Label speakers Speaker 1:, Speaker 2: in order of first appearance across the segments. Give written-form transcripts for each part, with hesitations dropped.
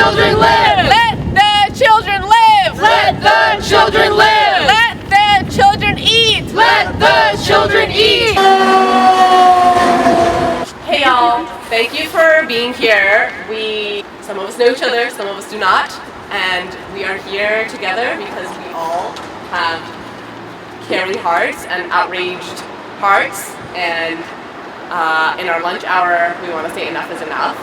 Speaker 1: children live!
Speaker 2: Let the children live!
Speaker 1: Let the children live!
Speaker 2: Let the children eat!
Speaker 1: Let the children eat!
Speaker 2: Hey y'all, thank you for being here. Some of us know each other, some of us do not, and we are here together because we all have caring hearts and outraged hearts, and in our lunch hour we want to say enough is enough.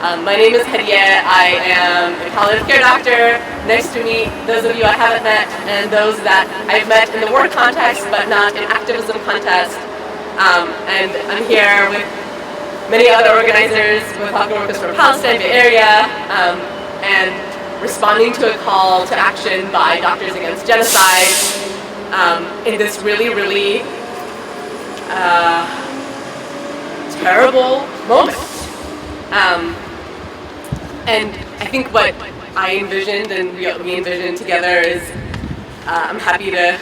Speaker 2: My name is Heatlhcare. I am a palliative care doctor. Nice to meet those of you I haven't met and those that I've met in the work context but not in activism context. And I'm here with many other organizers with Healthcare Workers for Palestine Bay Area, and responding to a call to action by Doctors Against Genocide in this really, really terrible moment. And I think what I envisioned and we envisioned together is I'm happy to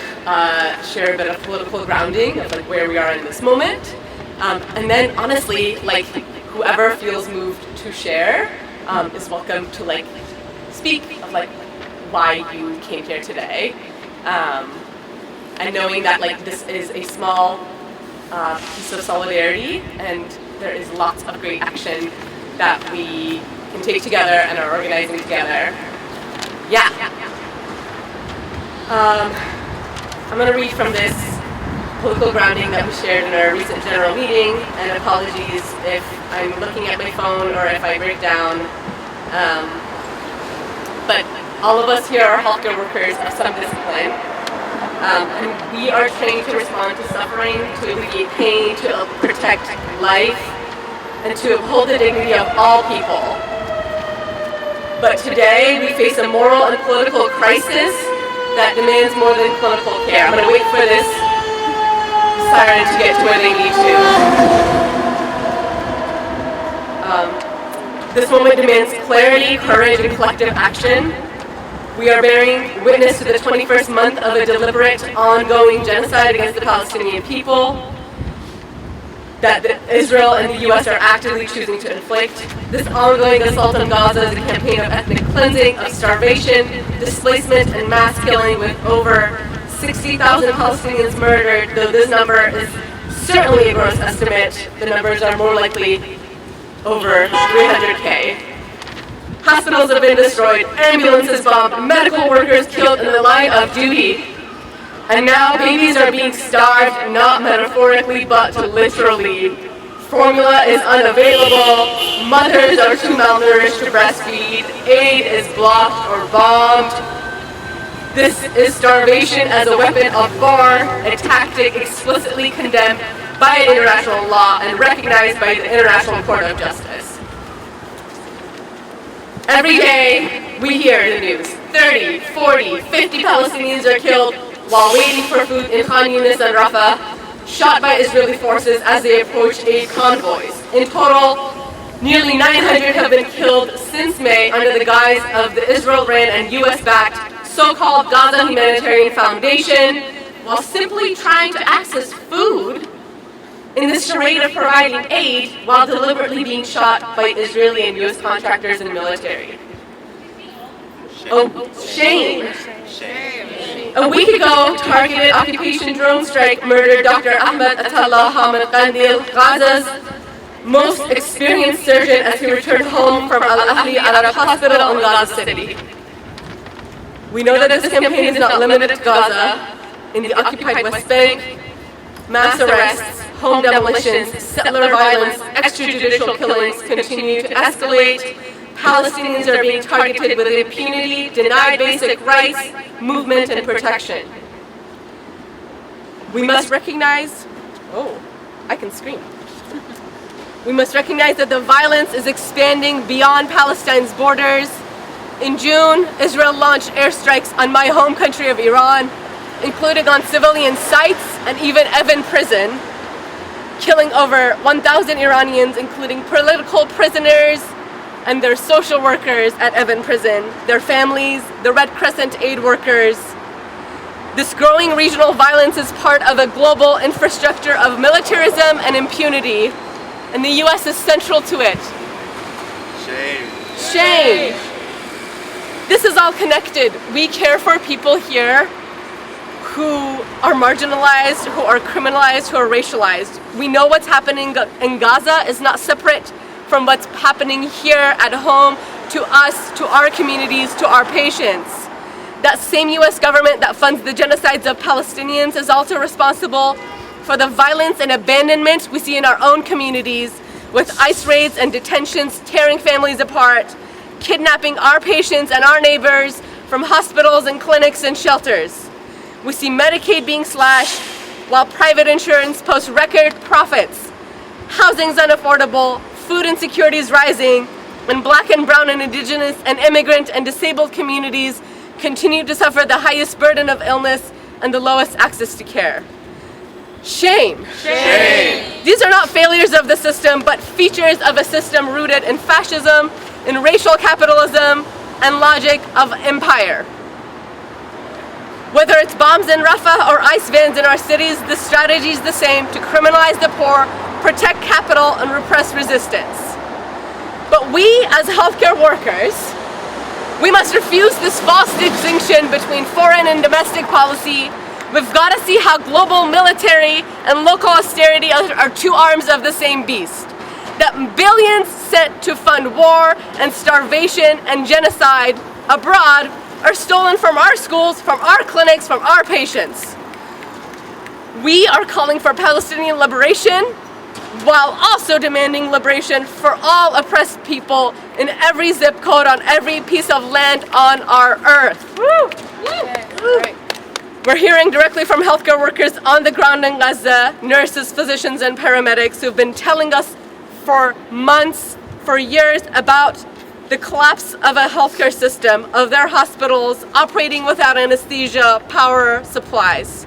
Speaker 2: share a bit of political grounding of like where we are in this moment. And then honestly, like whoever feels moved to share is welcome to like speak of like why you came here today. And knowing that like this is a small piece of solidarity and there is lots of great action that we can take together and are organizing together. Yeah. I'm going to read from this political grounding that we shared in our recent general meeting, and apologies if I'm looking at my phone or if I break down. But all of us here are healthcare workers of some discipline, and we are trained to respond to suffering, to alleviate pain, to protect life, and to uphold the dignity of all people. But today we face a moral and political crisis that demands more than clinical care. I'm going to wait for this siren to get to where they need to. This moment demands clarity, courage, and collective action. We are bearing witness to the 21st month of a deliberate, ongoing genocide against the Palestinian people that Israel and the US are actively choosing to inflict. This ongoing assault on Gaza is a campaign of ethnic cleansing, of starvation, displacement, and mass killing, with over 60,000 Palestinians murdered. Though this number is certainly a gross estimate, the numbers are more likely over 300K. Hospitals have been destroyed, ambulances bombed, medical workers killed in the line of duty. And now babies are being starved, not metaphorically, but literally. Formula is unavailable, mothers are too malnourished to breastfeed, aid is blocked or bombed. This is starvation as a weapon of war, a tactic explicitly condemned by international law and recognized by the International Court of Justice. Every day we hear in the news, 30, 40, 50 Palestinians are killed while waiting for food in Khan Yunis and Rafah, shot by Israeli forces as they approach aid convoys. In total, nearly 900 have been killed since May under the guise of the Israel-ran and US-backed so-called Gaza Humanitarian Foundation, while simply trying to access food in this charade of providing aid while deliberately being shot by Israeli and US contractors and military. Oh, shame. A week ago, targeted occupation drone strike murdered Dr. Ahmed Atallah Hamid Qandil, Gaza's most experienced surgeon, as he returned home from Al-Ahli Al-Arab Hospital in Gaza City. We know that this campaign is not limited to Gaza. In the occupied West Bank, mass arrests, home demolitions, settler violence, extrajudicial killings continue to escalate. Palestinians are being targeted with impunity, denied basic rights, movement, and protection. We must recognize, I can scream. We must recognize that the violence is expanding beyond Palestine's borders. In June, Israel launched airstrikes on my home country of Iran, including on civilian sites and even Evin prison, killing over 1,000 Iranians, including political prisoners and their social workers at Evin prison, their families, the Red Crescent aid workers. This growing regional violence is part of a global infrastructure of militarism and impunity, and the US is central to it.
Speaker 1: Shame.
Speaker 2: Shame. This is all connected. We care for people here who are marginalized, who are criminalized, who are racialized. We know what's happening in Gaza is not separate from what's happening here at home to us, to our communities, to our patients. That same US government that funds the genocides of Palestinians is also responsible for the violence and abandonment we see in our own communities, with ICE raids and detentions tearing families apart, kidnapping our patients and our neighbors from hospitals and clinics and shelters. We see Medicaid being slashed while private insurance posts record profits. Housing's unaffordable, food insecurity is rising, and Black and brown and indigenous and immigrant and disabled communities continue to suffer the highest burden of illness and the lowest access to care. Shame.
Speaker 1: Shame.
Speaker 2: These are not failures of the system, but features of a system rooted in fascism, in racial capitalism, and logic of empire. Whether it's bombs in Rafah or ICE vans in our cities, the strategy is the same: to criminalize the poor, protect capital, and repress resistance. But we, as healthcare workers, we must refuse this false distinction between foreign and domestic policy. We've got to see how global military and local austerity are two arms of the same beast. That billions sent to fund war and starvation and genocide abroad are stolen from our schools, from our clinics, from our patients. We are calling for Palestinian liberation while also demanding liberation for all oppressed people in every zip code on every piece of land on our earth. Woo! Woo! We're hearing directly from healthcare workers on the ground in Gaza, nurses, physicians, and paramedics who've been telling us for months, for years, about the collapse of a healthcare system, of their hospitals operating without anesthesia, power, supplies.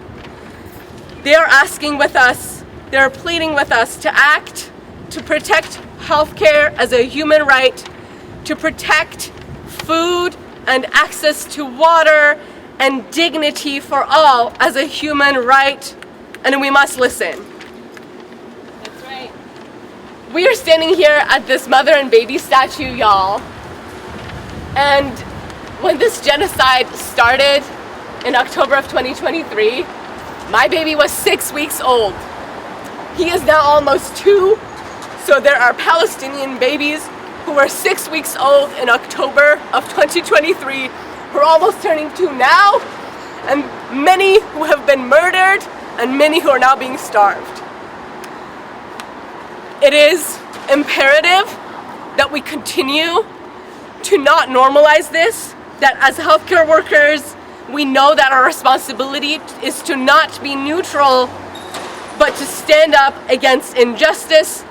Speaker 2: They are asking with us, they are pleading with us to act, to protect healthcare as a human right, to protect food and access to water and dignity for all as a human right, and we must listen. That's right. We are standing here at this mother and baby statue, y'all, and when this genocide started in October of 2023, my baby was 6 weeks old. He is now almost 2, so there are Palestinian babies who were 6 weeks old in October of 2023 who are almost turning 2 now, and many who have been murdered, and many who are now being starved. It is imperative that we continue to not normalize this, that as healthcare workers, we know that our responsibility is to not be neutral, but to stand up against injustice,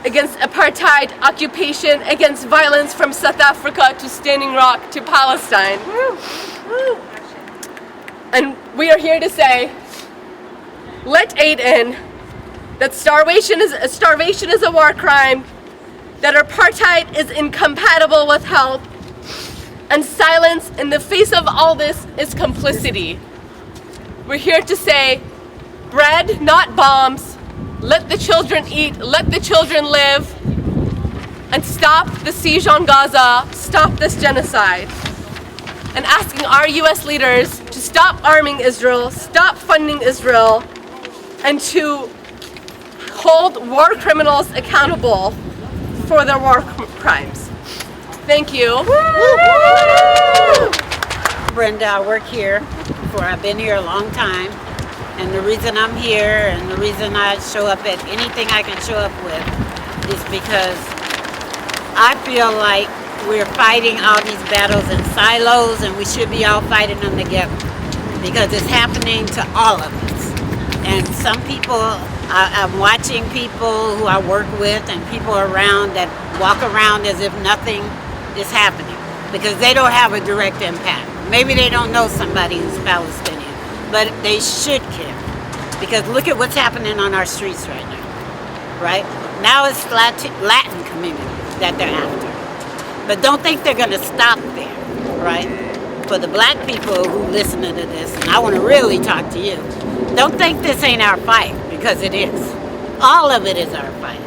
Speaker 2: against apartheid, occupation, against violence from South Africa to Standing Rock to Palestine. And we are here to say, let aid in, that starvation is a war crime, that apartheid is incompatible with health, and silence in the face of all this is complicity. We're here to say, bread, not bombs. Let the children eat, let the children live, and stop the siege on Gaza, stop this genocide. And asking our US leaders to stop arming Israel, stop funding Israel, and to hold war criminals accountable for their war crimes. Thank you.
Speaker 3: Brenda, I work here I've been here a long time. And the reason I'm here and the reason I show up at anything I can show up with is because I feel like we're fighting all these battles in silos, and we should be all fighting them together because it's happening to all of us. And some people, I'm watching people who I work with and people around that walk around as if nothing is happening because they don't have a direct impact. Maybe they don't know somebody who's Palestinian, but they should care because look at what's happening on our streets right now, right? Now it's Latin community that they're after. But don't think they're gonna stop there, right? For the black people who listen to this, and I wanna really talk to you, don't think this ain't our fight, because it is. All of it is our fight.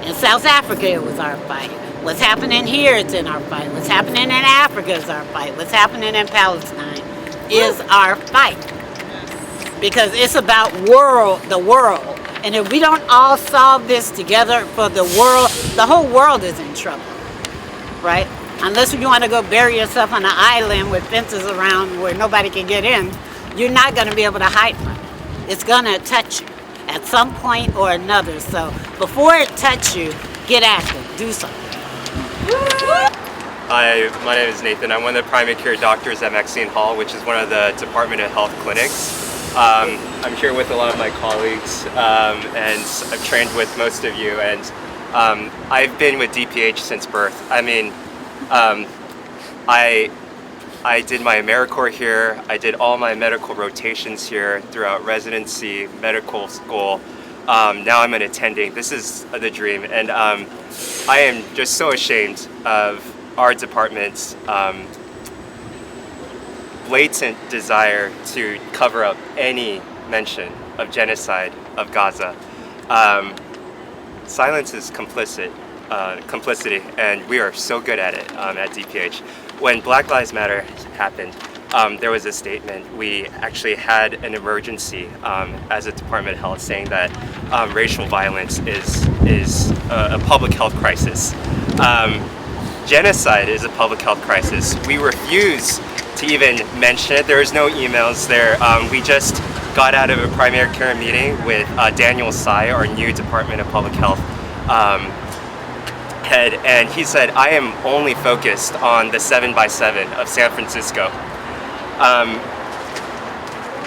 Speaker 3: In South Africa, it was our fight. What's happening here is in our fight. What's happening in Africa is our fight. What's happening in Palestine is our fight. Because it's about the world. And if we don't all solve this together for the world, the whole world is in trouble, right? Unless you want to go bury yourself on an island with fences around where nobody can get in, you're not going to be able to hide from it. It's going to touch you at some point or another. So before it touches you, get active, do something.
Speaker 4: Hi, my name is Nathan. I'm one of the primary care doctors at Maxine Hall, which is one of the Department of Health clinics. I'm here with a lot of my colleagues, and I've trained with most of you, and I've been with DPH since birth. I mean, I did my AmeriCorps here. I did all my medical rotations here throughout residency, medical school. Now I'm an attending. This is the dream, and I am just so ashamed of our department's blatant desire to cover up any mention of genocide of Gaza. Silence is complicity, and we are so good at it at DPH. When Black Lives Matter happened, there was a statement. We actually had an emergency as a Department of Health saying that racial violence is a public health crisis. Genocide is a public health crisis. We refuse to even mention it. There is no emails there. We just got out of a primary care meeting with Daniel Tsai, our new Department of Public Health head, and he said, I am only focused on the 7x7 of San Francisco.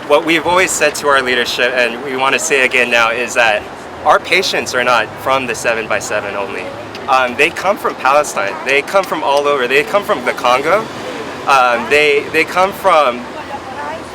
Speaker 4: What we've always said to our leadership, and we want to say again now, is that our patients are not from the 7x7 only. They come from Palestine. They come from all over. They come from the Congo. They come from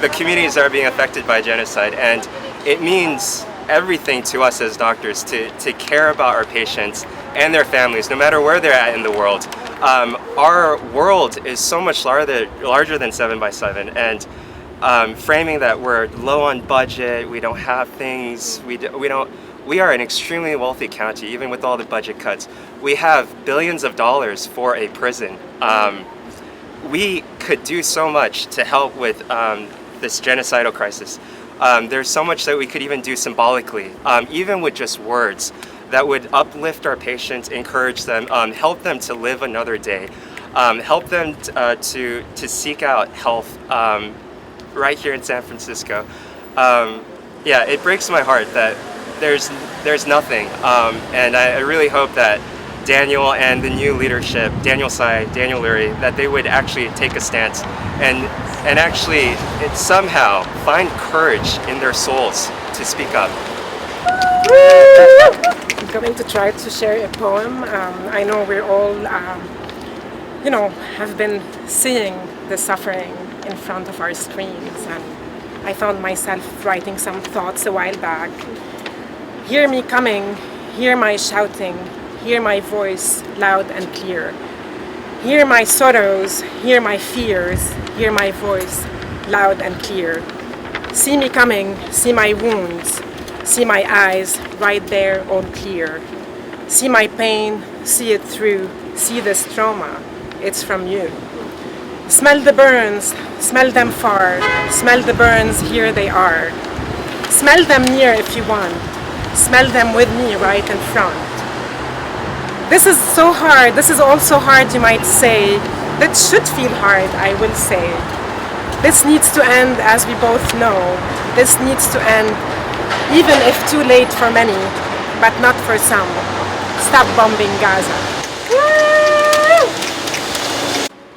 Speaker 4: the communities that are being affected by genocide, and it means everything to us as doctors to care about our patients and their families, no matter where they're at in the world. Our world is so much larger than 7x7, and framing that we're low on budget, we don't have things, we are an extremely wealthy county, even with all the budget cuts. We have billions of dollars for a prison. We could do so much to help with this genocidal crisis. There's so much that we could even do symbolically, even with just words that would uplift our patients, encourage them, help them to live another day, help them to seek out health right here in San Francisco. Yeah, it breaks my heart that there's nothing, and I really hope that Daniel and the new leadership, Daniel Tsai, Daniel Lurie, that they would actually take a stance and actually somehow find courage in their souls to speak up.
Speaker 5: I'm going to try to share a poem. I know we're all, have been seeing the suffering in front of our screens, and I found myself writing some thoughts a while back. Hear me coming, hear my shouting, hear my voice loud and clear. Hear my sorrows, hear my fears, hear my voice loud and clear. See me coming, see my wounds, see my eyes right there all clear. See my pain, see it through, see this trauma, it's from you. Smell the burns, smell them far, smell the burns, here they are. Smell them near if you want, smell them with me right in front. This is so hard, this is also hard, you might say. That should feel hard, I will say. This needs to end, as we both know. This needs to end, even if too late for many, but not for some. Stop bombing Gaza.
Speaker 2: Woo!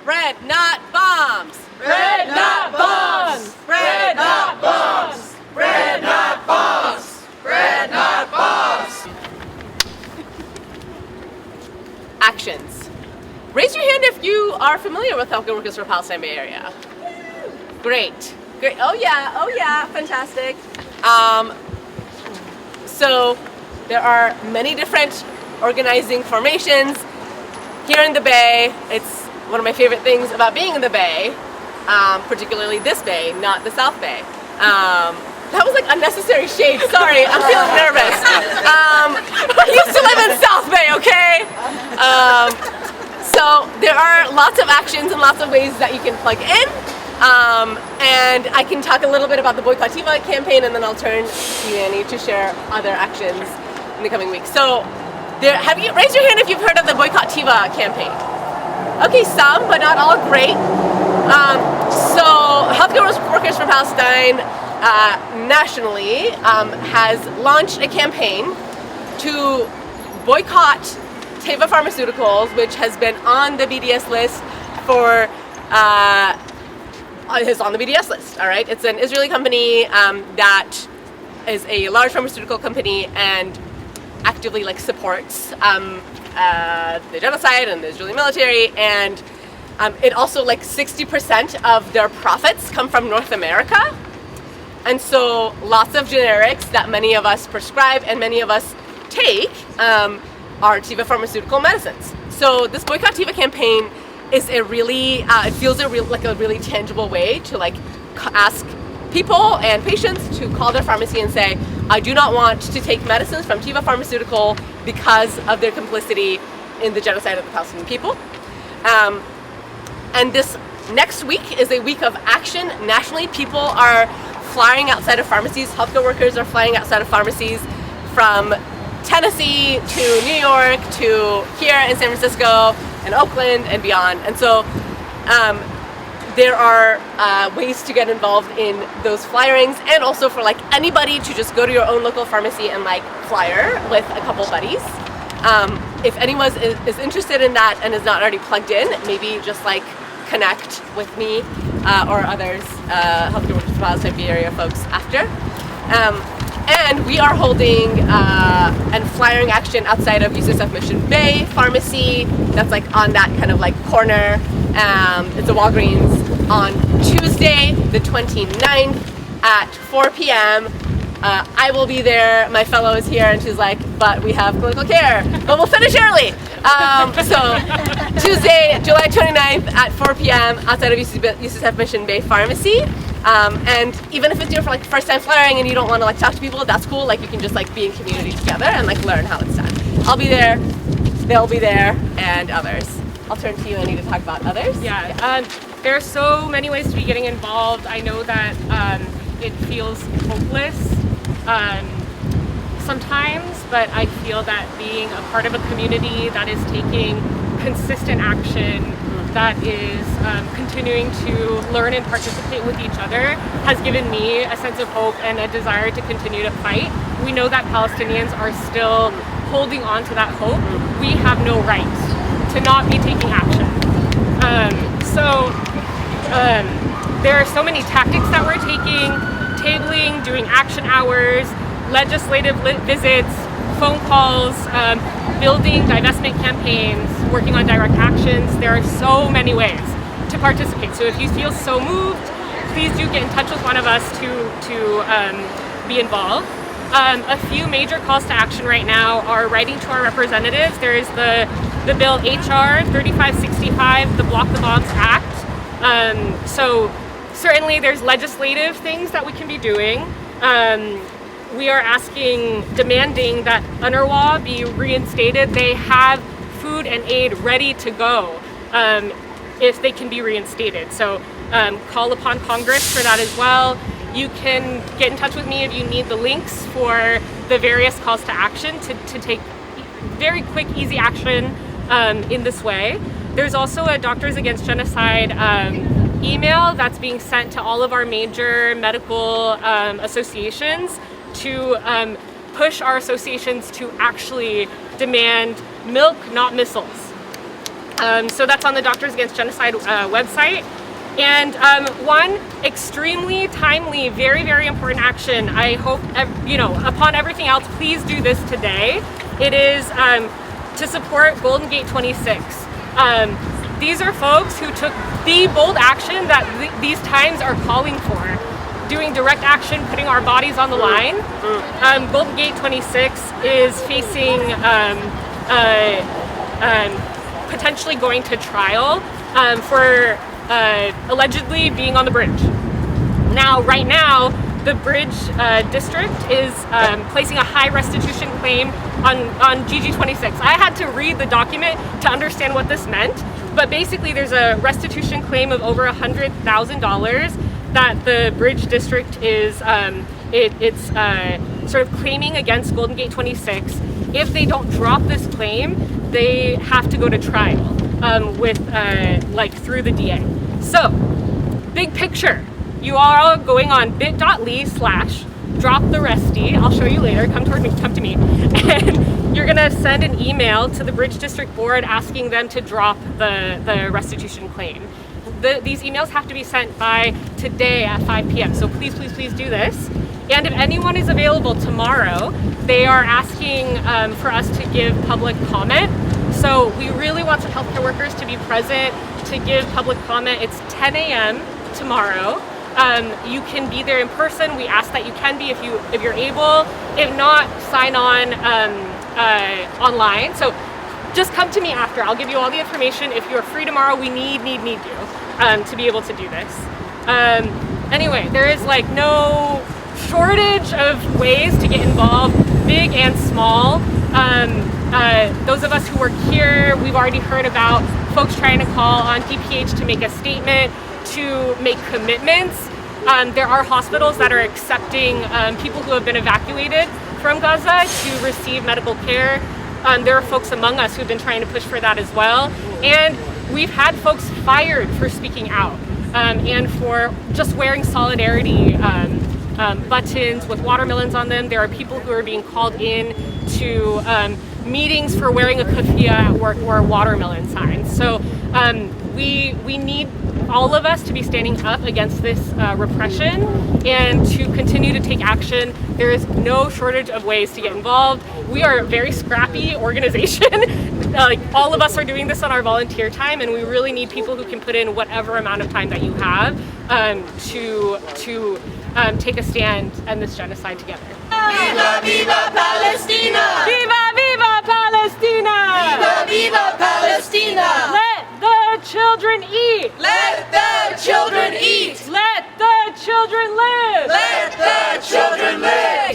Speaker 2: Bread, not bombs!
Speaker 1: Bread, not bombs! Bread, not bombs! Bread, not bombs! Bread, not bombs!
Speaker 2: Actions. Raise your hand if you are familiar with Healthcare Workers for Palestine Bay Area. Great. Great. Oh yeah, fantastic. So there are many different organizing formations here in the Bay. It's one of my favorite things about being in the Bay, particularly this Bay, not the South Bay. That was like unnecessary shade. Sorry, I'm feeling nervous. I used to live in South Bay, okay? So there are lots of actions and lots of ways that you can plug in. And I can talk a little bit about the Boycott TIVA campaign, and then I'll turn to you, Annie, to share other actions in the coming weeks. So, raise your hand if you've heard of the Boycott TIVA campaign. Okay, some, but not all. Great. So, Healthcare Workers for Palestine nationally has launched a campaign to boycott Teva Pharmaceuticals, which has been on the BDS list for. Is on the BDS list, all right? It's an Israeli company that is a large pharmaceutical company and actively like supports the genocide and the Israeli military, and it also like 60% of their profits come from North America, and so lots of generics that many of us prescribe and many of us take are Teva pharmaceutical medicines. So this Boycott Teva campaign is a really, it feels like a really tangible way to like ask people and patients to call their pharmacy and say, I do not want to take medicines from Teva Pharmaceutical because of their complicity in the genocide of the Palestinian people. And this next week is a week of action nationally. People are flying outside of pharmacies. Healthcare workers are flying outside of pharmacies from Tennessee to New York to here in San Francisco and Oakland and beyond. And so there are ways to get involved in those flyerings, and also for like anybody to just go to your own local pharmacy and like flyer with a couple buddies. If anyone is interested in that and is not already plugged in, maybe just like connect with me or others, Healthcare Workers for Palestine Bay Area folks after. And we are holding and flyering action outside of UCSF Mission Bay Pharmacy. That's like on that kind of like corner. It's a Walgreens on Tuesday, the 29th at 4 p.m. I will be there. My fellow is here, and she's like, but we have clinical care, but we'll finish early. So Tuesday, July 29th at 4 p.m. outside of UCSF Mission Bay Pharmacy. And even if it's your like first time flyering and you don't want to like talk to people, that's cool. Like you can just like be in community together and like learn how it's done. I'll be there, they'll be there, and others. I'll turn to you, Annie, to talk about others.
Speaker 6: Yeah, there are so many ways to be getting involved. I know that it feels hopeless sometimes, but I feel that being a part of a community that is taking consistent action, that is continuing to learn and participate with each other, has given me a sense of hope and a desire to continue to fight. We know that Palestinians are still holding on to that hope. We have no right to not be taking action. There are so many tactics that we're taking: tabling, doing action hours, legislative visits, phone calls, building divestment campaigns, working on direct actions. There are so many ways to participate. So if you feel so moved, please do get in touch with one of us to be involved. A few major calls to action right now are writing to our representatives. There is the bill HR 3565, the Block the Bombs Act. So certainly there's legislative things that we can be doing. We are demanding that UNRWA be reinstated. They have food and aid ready to go if they can be reinstated. So call upon Congress for that as well. You can get in touch with me if you need the links for the various calls to action to take very quick, easy action in this way. There's also a Doctors Against Genocide email that's being sent to all of our major medical associations to push our associations to actually demand milk, not missiles. So that's on the Doctors Against Genocide website. And one extremely timely, very, very important action, I hope, upon everything else, please do this today. It is to support Golden Gate 26. These are folks who took the bold action that these times are calling for. Doing direct action, putting our bodies on the line. Golden Gate 26 is facing potentially going to trial for allegedly being on the bridge. Now, right now, the Bridge District is placing a high restitution claim on GG26. I had to read the document to understand what this meant, but basically there's a restitution claim of over $100,000 that the Bridge District is sort of claiming against Golden Gate 26. If they don't drop this claim, they have to go to trial with through the DA. So, big picture. You are all going on bit.ly/drop-the-resty. I'll show you later. Come to me. And you're gonna send an email to the Bridge District Board asking them to drop the restitution claim. These emails have to be sent by today at 5 p.m. So please, please, please do this. And if anyone is available tomorrow, they are asking for us to give public comment. So we really want some healthcare workers to be present to give public comment. It's 10 a.m. tomorrow. You can be there in person. We ask that you can be if you're able. If not, sign on online. So just come to me after. I'll give you all the information. If you're free tomorrow, we need you to be able to do this. Anyway, there is no shortage of ways to get involved, big and small. Those of us who work here, we've already heard about folks trying to call on DPH to make a statement, to make commitments. There are hospitals that are accepting people who have been evacuated from Gaza to receive medical care. There are folks among us who've been trying to push for that as well. And we've had folks fired for speaking out and for just wearing solidarity buttons with watermelons on them. There are people who are being called in to meetings for wearing a keffiyeh at work or watermelon signs. So we need all of us to be standing up against this repression and to continue to take action. There is no shortage of ways to get involved. We are a very scrappy organization. All of us are doing this on our volunteer time, and we really need people who can put in whatever amount of time that you have to take a stand and this genocide together.
Speaker 1: Viva, viva Palestina!
Speaker 6: Viva, viva Palestina!
Speaker 1: Viva, viva Palestina!
Speaker 6: Let the children eat!
Speaker 1: Let the children eat!
Speaker 6: Let the children live!
Speaker 1: Let the children live!